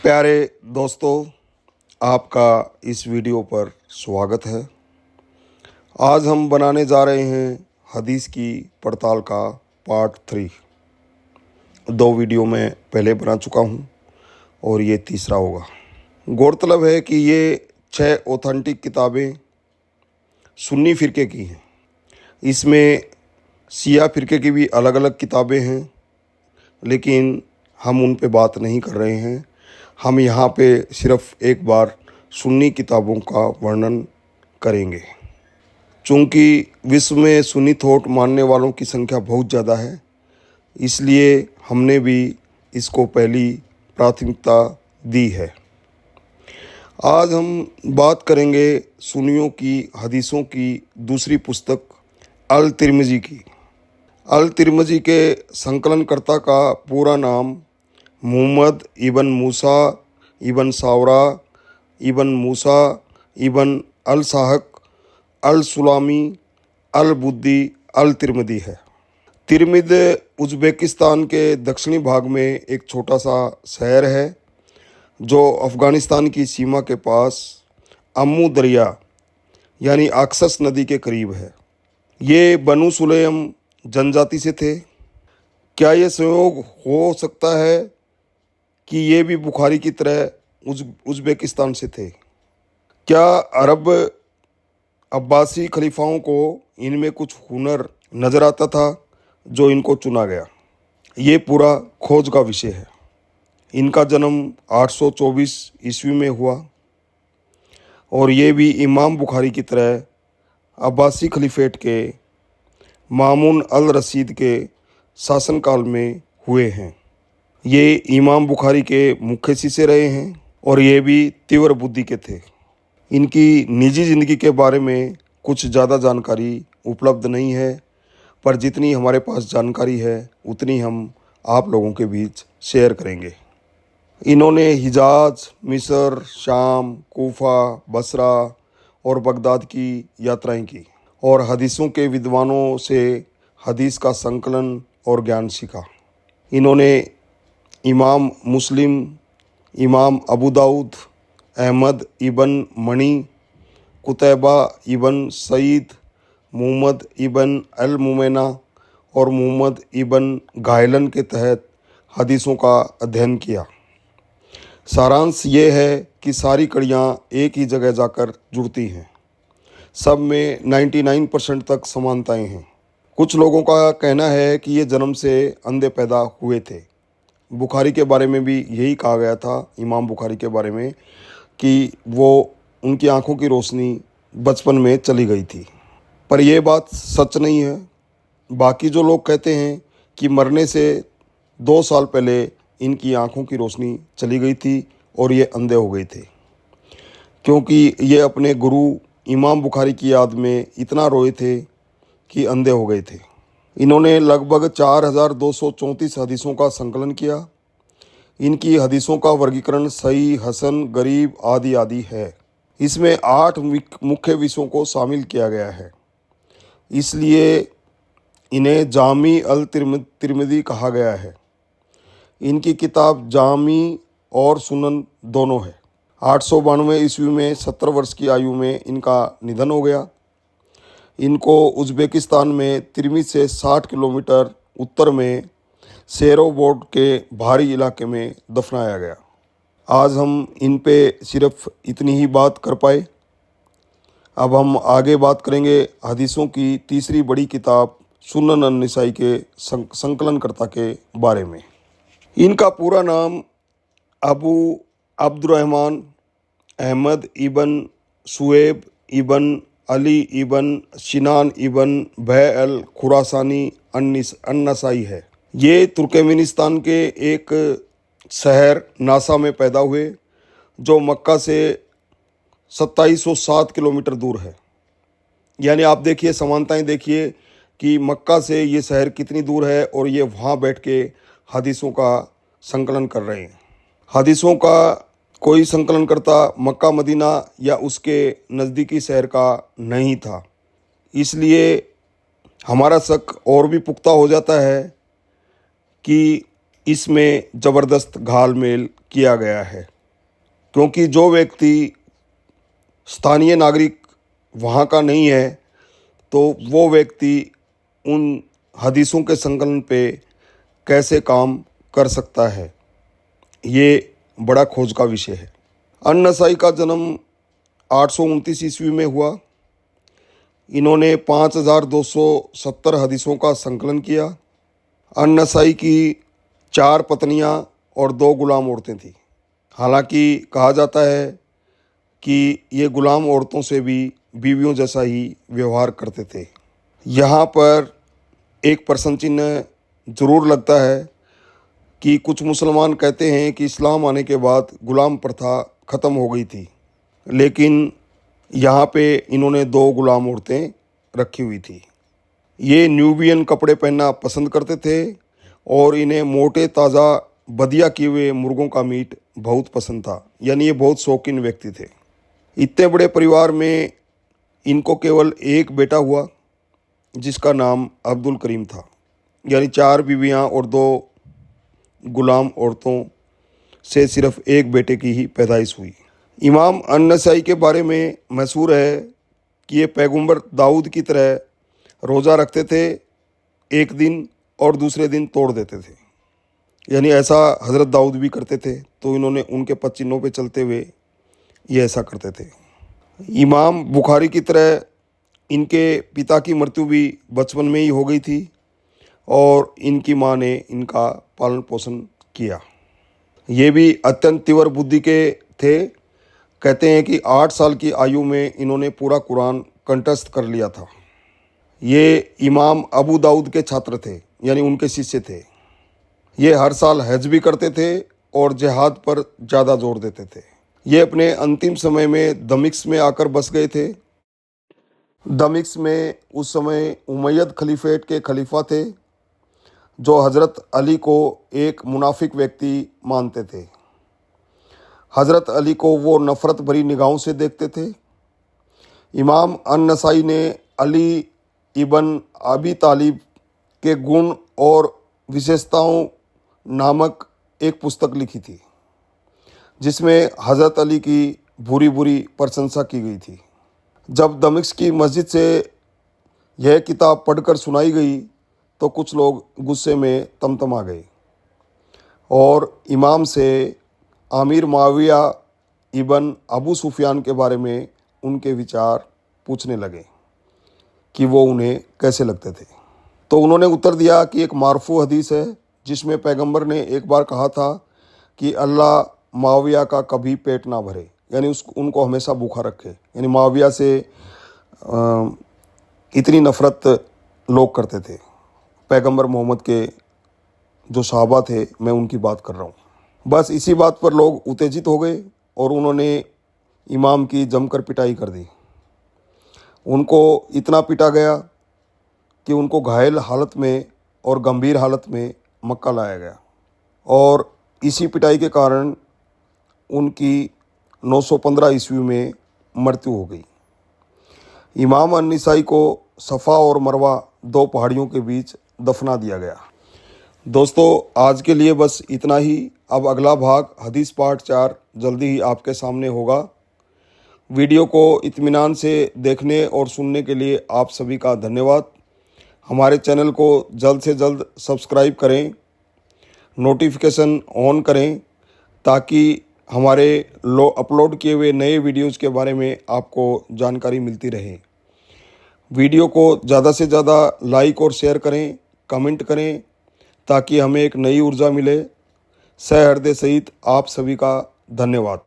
प्यारे दोस्तों, आपका इस वीडियो पर स्वागत है। आज हम बनाने जा रहे हैं हदीस की पड़ताल का पार्ट 3। 2 वीडियो मैं पहले बना चुका हूँ और ये तीसरा होगा। गौरतलब है कि ये 6 ऑथेंटिक किताबें सुन्नी फ़िरके की हैं। इसमें शिया फ़िरके की भी अलग अलग किताबें हैं, लेकिन हम उन पे बात नहीं कर रहे हैं। हम यहाँ पे सिर्फ़ एक बार सुन्नी किताबों का वर्णन करेंगे। चूँकि विश्व में सुन्नी थॉट मानने वालों की संख्या बहुत ज़्यादा है, इसलिए हमने भी इसको पहली प्राथमिकता दी है। आज हम बात करेंगे सुन्नियों की हदीसों की दूसरी पुस्तक अल तिर्मिज़ी की। अल तिर्मिज़ी के संकलनकर्ता का पूरा नाम मुहम्मद इबन मूसा इबन सावरा इबन मूसा इबन अल साहक अल सुलामी अल बुद्दी अल तिर्मिज़ी है। तिर्मिद उज़्बेकिस्तान के दक्षिणी भाग में एक छोटा सा शहर है जो अफ़गानिस्तान की सीमा के पास अम्मू दरिया यानी अक्सस नदी के करीब है। ये बनु सुलेम जनजाति से थे। क्या ये संयोग हो सकता है कि ये भी बुखारी की तरह उज़्बेकिस्तान से थे? क्या अरब अब्बासी खलीफाओं को इनमें कुछ हुनर नज़र आता था जो इनको चुना गया? ये पूरा खोज का विषय है। इनका जन्म 824 ईस्वी में हुआ और ये भी इमाम बुखारी की तरह अब्बासी खलीफेट के मामून अल रशीद के शासनकाल में हुए हैं। ये इमाम बुखारी के मुख्य शिष्य रहे हैं और ये भी तीव्र बुद्धि के थे। इनकी निजी ज़िंदगी के बारे में कुछ ज़्यादा जानकारी उपलब्ध नहीं है, पर जितनी हमारे पास जानकारी है उतनी हम आप लोगों के बीच शेयर करेंगे। इन्होंने हिजाज, मिस्र, शाम, कूफा, बसरा और बगदाद की यात्राएं की और हदीसों के विद्वानों से हदीस का संकलन और ज्ञान सीखा। इन्होंने इमाम मुस्लिम, इमाम अबू दाऊद, अहमद इबन मनी, कुतैबा इबन सईद, मुहम्मद इबन अल मुमैना और मुहम्मद इबन गायलन के तहत हदीसों का अध्ययन किया। सारांश ये है कि सारी कड़ियाँ एक ही जगह जाकर जुड़ती हैं। सब में 99% तक समानताएं हैं। कुछ लोगों का कहना है कि ये जन्म से अंधे पैदा हुए थे। बुखारी के बारे में भी यही कहा गया था, इमाम बुखारी के बारे में, कि वो उनकी आंखों की रोशनी बचपन में चली गई थी, पर यह बात सच नहीं है। बाकी जो लोग कहते हैं कि मरने से 2 साल पहले इनकी आंखों की रोशनी चली गई थी और ये अंधे हो गए थे, क्योंकि ये अपने गुरु इमाम बुखारी की याद में इतना रोए थे कि अंधे हो गए थे। इन्होंने लगभग 4234 हदीसों का संकलन किया। इनकी हदीसों का वर्गीकरण सही, हसन, गरीब आदि आदि है। इसमें 8 मुख्य विषयों को शामिल किया गया है, इसलिए इन्हें जामी अल तिर्मिज़ी कहा गया है। इनकी किताब जामी और सुनन दोनों है। 892 ईस्वी में 17 वर्ष की आयु में इनका निधन हो गया। इनको उज़्बेकिस्तान में तिर्मिज़ से 60 किलोमीटर उत्तर में सेरोबोड के भारी इलाके में दफनाया गया। आज हम इन पे सिर्फ इतनी ही बात कर पाए। अब हम आगे बात करेंगे हदीसों की तीसरी बड़ी किताब सुनन अन-नसाई के संकलनकर्ता के बारे में। इनका पूरा नाम अबू अब्दुर्रहमान अहमद इबन शुएब इबन अली इबन सिनान इबन भै अल खुरासानी अन-नसाई है। ये तुर्कमेनिस्तान के एक शहर नासा में पैदा हुए, जो मक्का से 2707 किलोमीटर दूर है। यानी आप देखिए, समानताएं देखिए कि मक्का से ये शहर कितनी दूर है और ये वहाँ बैठ के हदीसों का संकलन कर रहे हैं। हदीसों का कोई संकलनकर्ता मक्का, मदीना या उसके नज़दीकी शहर का नहीं था, इसलिए हमारा शक और भी पुख्ता हो जाता है कि इसमें ज़बरदस्त घाल मेल किया गया है। क्योंकि जो व्यक्ति स्थानीय नागरिक वहाँ का नहीं है तो वो व्यक्ति उन हदीसों के संकलन पे कैसे काम कर सकता है, ये बड़ा खोज का विषय है। अन-नसाई का जन्म 829 ईस्वी में हुआ। इन्होंने 5270 हदीसों का संकलन किया। अन-नसाई की 4 पत्नियां और 2 गुलाम औरतें थीं। हालांकि कहा जाता है कि ये गुलाम औरतों से भी बीवियों जैसा ही व्यवहार करते थे। यहाँ पर एक प्रश्न चिन्ह ज़रूर लगता है कि कुछ मुसलमान कहते हैं कि इस्लाम आने के बाद गुलाम प्रथा ख़त्म हो गई थी, लेकिन यहाँ पे इन्होंने 2 गुलाम औरतें रखी हुई थी। ये न्यूबियन कपड़े पहनना पसंद करते थे और इन्हें मोटे ताज़ा बदिया किए हुए मुर्गों का मीट बहुत पसंद था, यानी ये बहुत शौकीन व्यक्ति थे। इतने बड़े परिवार में इनको केवल एक बेटा हुआ जिसका नाम अब्दुल करीम था, यानी 4 बीवियाँ और 2 गुलाम औरतों से सिर्फ एक बेटे की ही पैदाइश हुई। इमाम अन-नसाई के बारे में मशहूर है कि ये पैगंबर दाऊद की तरह रोज़ा रखते थे एक दिन और दूसरे दिन तोड़ देते थे, यानी ऐसा हज़रत दाऊद भी करते थे, तो इन्होंने उनके पद चिन्हों पे चलते हुए ये ऐसा करते थे। इमाम बुखारी की तरह इनके पिता की मृत्यु भी बचपन में ही हो गई थी और इनकी माँ ने इनका पालन पोषण किया। ये भी अत्यंत तीव्र बुद्धि के थे। कहते हैं कि 8 साल की आयु में इन्होंने पूरा कुरान कंठस्थ कर लिया था। ये इमाम अबू दाऊद के छात्र थे, यानी उनके शिष्य थे। ये हर साल हज भी करते थे और जिहाद पर ज़्यादा जोर देते थे। ये अपने अंतिम समय में दमिश्क में आकर बस गए थे। दमिश्क में उस समय उमैयद खलीफेट के खलीफा थे जो हज़रत अली को एक मुनाफिक व्यक्ति मानते थे। हज़रत अली को वो नफ़रत भरी निगाहों से देखते थे। इमाम अन-नसाई ने अली इबन अबी तालिब के गुण और विशेषताओं नामक एक पुस्तक लिखी थी जिसमें हज़रत अली की बुरी बुरी प्रशंसा की गई थी। जब दमिश्क की मस्जिद से यह किताब पढ़कर सुनाई गई तो कुछ लोग गुस्से में तमतमा गए और इमाम से आमिर माविया इबन अबू सुफियान के बारे में उनके विचार पूछने लगे कि वो उन्हें कैसे लगते थे। तो उन्होंने उत्तर दिया कि एक मारफू हदीस है जिसमें पैगंबर ने एक बार कहा था कि अल्लाह माविया का कभी पेट ना भरे, यानी उनको हमेशा भूखा रखे। यानी माविया से इतनी नफ़रत लोग करते थे। पैगंबर मोहम्मद के जो सहाबा थे, मैं उनकी बात कर रहा हूँ। बस इसी बात पर लोग उत्तेजित हो गए और उन्होंने इमाम की जमकर पिटाई कर दी। उनको इतना पीटा गया कि उनको घायल हालत में और गंभीर हालत में मक्का लाया गया और इसी पिटाई के कारण उनकी 915 ईस्वी में मृत्यु हो गई। इमाम अन-नसाई को सफ़ा और मरवा 2 पहाड़ियों के बीच दफना दिया गया। दोस्तों, आज के लिए बस इतना ही। अब अगला भाग हदीस पार्ट 4 जल्दी ही आपके सामने होगा। वीडियो को इत्मीनान से देखने और सुनने के लिए आप सभी का धन्यवाद। हमारे चैनल को जल्द से जल्द सब्सक्राइब करें, नोटिफिकेशन ऑन करें ताकि हमारे अपलोड किए हुए नए वीडियोज़ के बारे में आपको जानकारी मिलती रहे। वीडियो को ज़्यादा से ज़्यादा लाइक और शेयर करें, कमेंट करें ताकि हमें एक नई ऊर्जा मिले। सहृदय सहित आप सभी का धन्यवाद।